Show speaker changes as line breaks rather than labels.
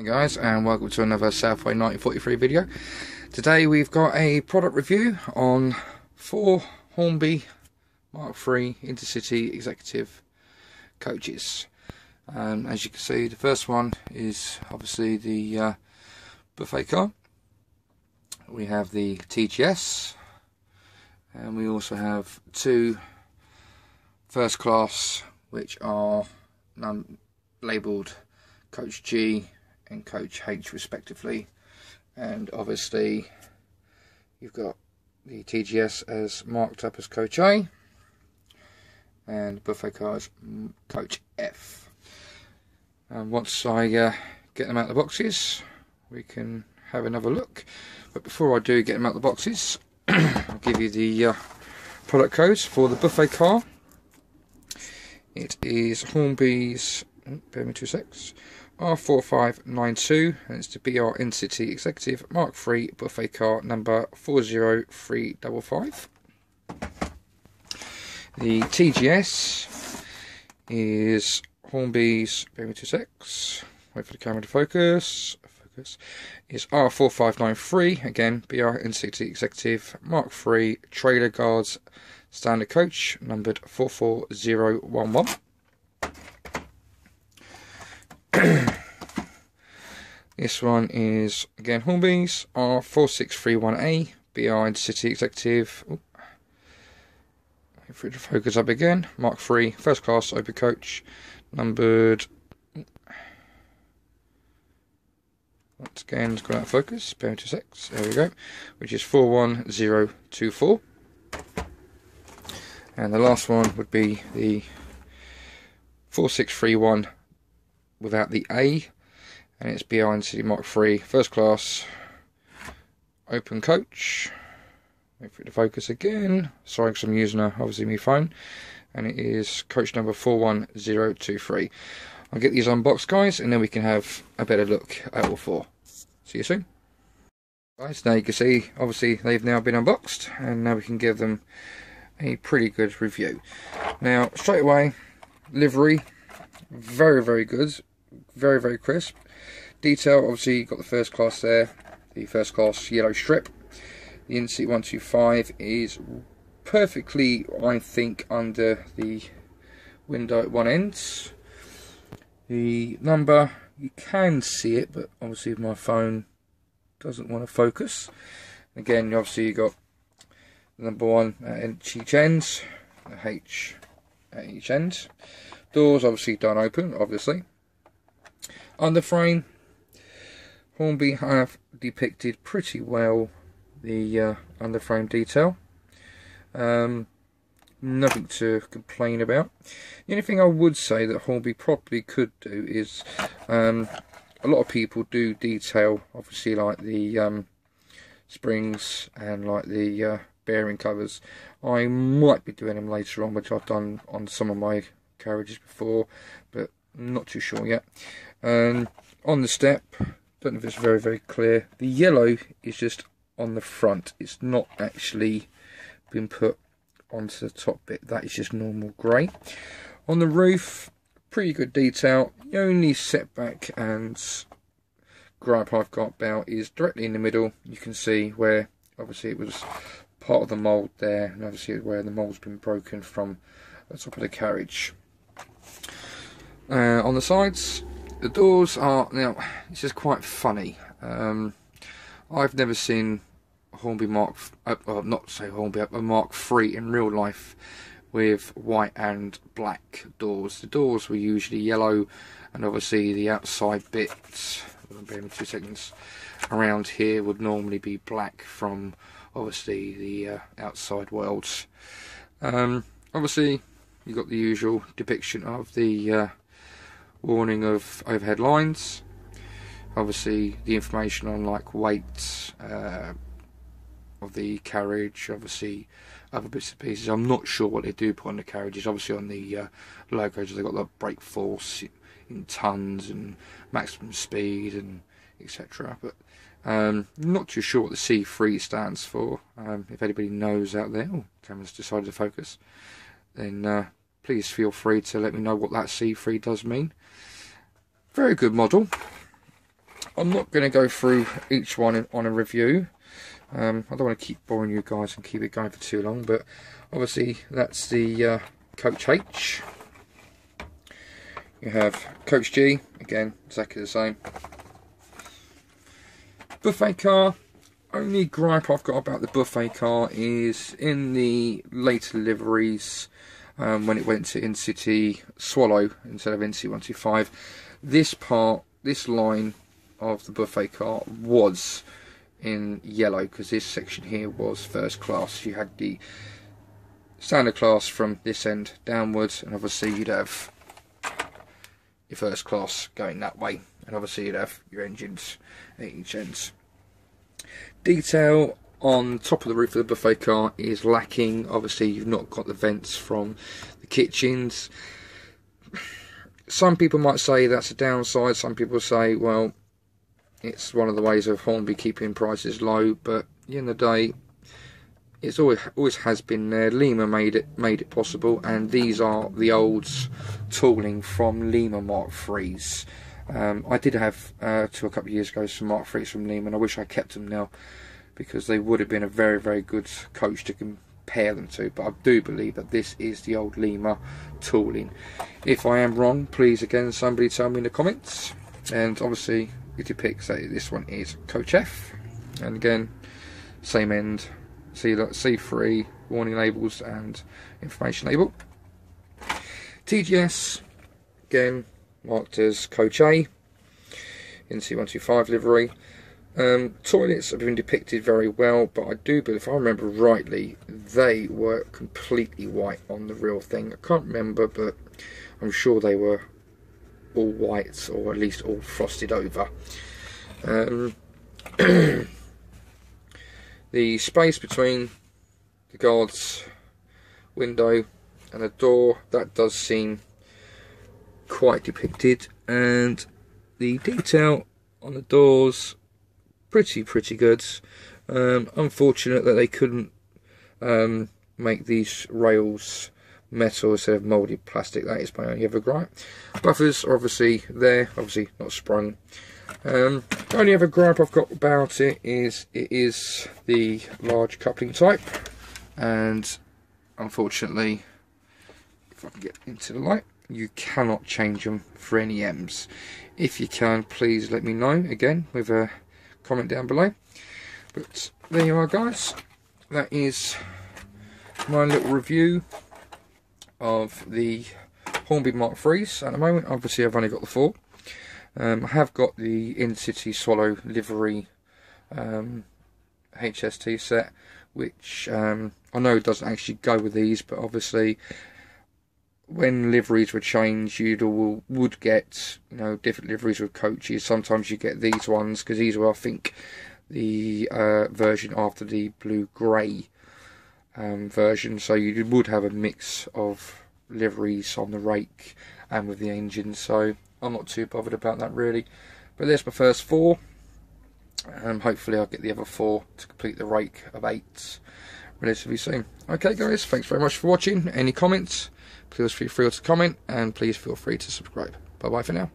Hey guys, and welcome to another Southway 1943 video. Today we've got a product review on 4 Hornby MK3 intercity executive coaches. As you can see, the first one is obviously the buffet car. We have the TGS, and we also have 2 first class, which are labelled Coach G and Coach H respectively, and obviously you've got the TGS as marked up as Coach A and buffet car as Coach F. And once I get them out of the boxes, we can have another look. But before I do get them out of the boxes, I'll give you the product codes for the buffet car. It is Hornby's, bear me 2 secs, R4592, and it's the BR Intercity Executive MK3 buffet car number 40355. The TGS is Hornby's, bear me 2 secs, wait for the camera to focus, is R4593, again BR Intercity Executive MK3 Trailer Guards Standard Coach, numbered 44011. This one is again Hornby's R4631A BR Intercity Executive. If we focus up again, MK3 First Class Open Coach, numbered. Once again, it's gone out of focus. Bear 2 secs. There we go. Which is 41024. And the last one would be the 4631 without the A, and it's BR Intercity MK3 First Class Open Coach. Wait for it to focus again. Sorry, because I'm using obviously my phone, and it is coach number 41023. I'll get these unboxed, guys, and then we can have a better look at all 4. See you soon. Guys, now you can see, obviously, they've now been unboxed, and now we can give them a pretty good review. Now, straight away, livery, very, very good. Very, very crisp. Detail, obviously, you've got the first class there, the first class yellow strip. The Intercity 125 is perfectly, I think, under the window at one end. The number, you can see it, but obviously my phone doesn't want to focus. Again, obviously you got the number 1 at each end, the H at each end. Doors obviously don't open, obviously. Underframe, Hornby have depicted pretty well the underframe detail. Nothing to complain about. The only thing I would say that Hornby probably could do is, a lot of people do detail, obviously, like the springs and like the bearing covers. I might be doing them later on, which I've done on some of my carriages before, but I'm not too sure yet. On the step, don't know if it's very, very clear, the yellow is just on the front. It's not actually been put onto the top bit. That is just normal grey. On the roof, pretty good detail. The only setback and gripe I've got about is directly in the middle. You can see where obviously it was part of the mould there, and obviously where the mould's been broken from the top of the carriage. On the sides, the doors are, now this is quite funny. I've never seen Hornby MK3 in real life with white and black doors. The doors were usually yellow, and obviously the outside bit, bear me 2 seconds, around here would normally be black from obviously the outside worlds. Obviously you've got the usual depiction of the warning of overhead lines, obviously the information on like weight of the carriage, obviously other bits and pieces. I'm not sure what they do put on the carriages. Obviously on the logos they've got the brake force in tons and maximum speed and etc. But not too sure what the C3 stands for. If anybody knows out there, oh, camera's decided to focus, then please feel free to let me know what that C3 does mean. Very good model. I'm not going to go through each one on a review. I don't want to keep boring you guys and keep it going for too long, but obviously that's the Coach H. You have Coach G, again, exactly the same. Buffet car. Only gripe I've got about the buffet car is in the later liveries, when it went to intercity swallow instead of intercity 125, this line of the buffet car was in yellow, because this section here was first class. You had the standard class from this end downwards, and obviously you'd have your first class going that way, and obviously you'd have your engines at each end. Detail on top of the roof of the buffet car is lacking. Obviously you've not got the vents from the kitchens. Some people might say that's a downside. Some people say, well, it's one of the ways of Hornby keeping prices low, but at the end of the day, it's always has been there. Lima made it possible, and these are the old tooling from Lima Mark 3s. I did have to a couple of years ago some Mark 3s from Lima, and I wish I kept them now, because they would have been a very, very good coach to compare them to. But I do believe that this is the old Lima tooling. If I am wrong, please again somebody tell me in the comments. And obviously it depicts that this one is Coach F, and again same end, C3 warning labels and information label. TGS again marked as Coach A in C125 livery. Toilets have been depicted very well, but I do believe, if I remember rightly, they were completely white on the real thing. I can't remember, but I'm sure they were all white, or at least all frosted over. The space between the guard's window and the door, that does seem quite depicted, and the detail on the doors pretty good. Unfortunate that they couldn't make these rails metal instead of moulded plastic. That is my only other gripe. Buffers are obviously there, obviously not sprung. The only other gripe I've got about it is the large coupling type, and unfortunately, if I can get into the light, you cannot change them for any M's. If you can, please let me know again with a comment down below. But there you are, guys. That is my little review of the Hornby Mark 3s at the moment. Obviously I've only got the 4. I have got the intercity swallow livery HST set, which I know doesn't actually go with these, but obviously when liveries were changed, you would get, you know, different liveries with coaches. Sometimes you get these ones, because these were, I think, the version after the blue-grey version. So you would have a mix of liveries on the rake and with the engine. So I'm not too bothered about that really. But there's my first 4. Hopefully I'll get the other 4 to complete the rake of 8 relatively soon. Okay guys, thanks very much for watching. Any comments, please feel free to comment, and please feel free to subscribe. Bye bye for now.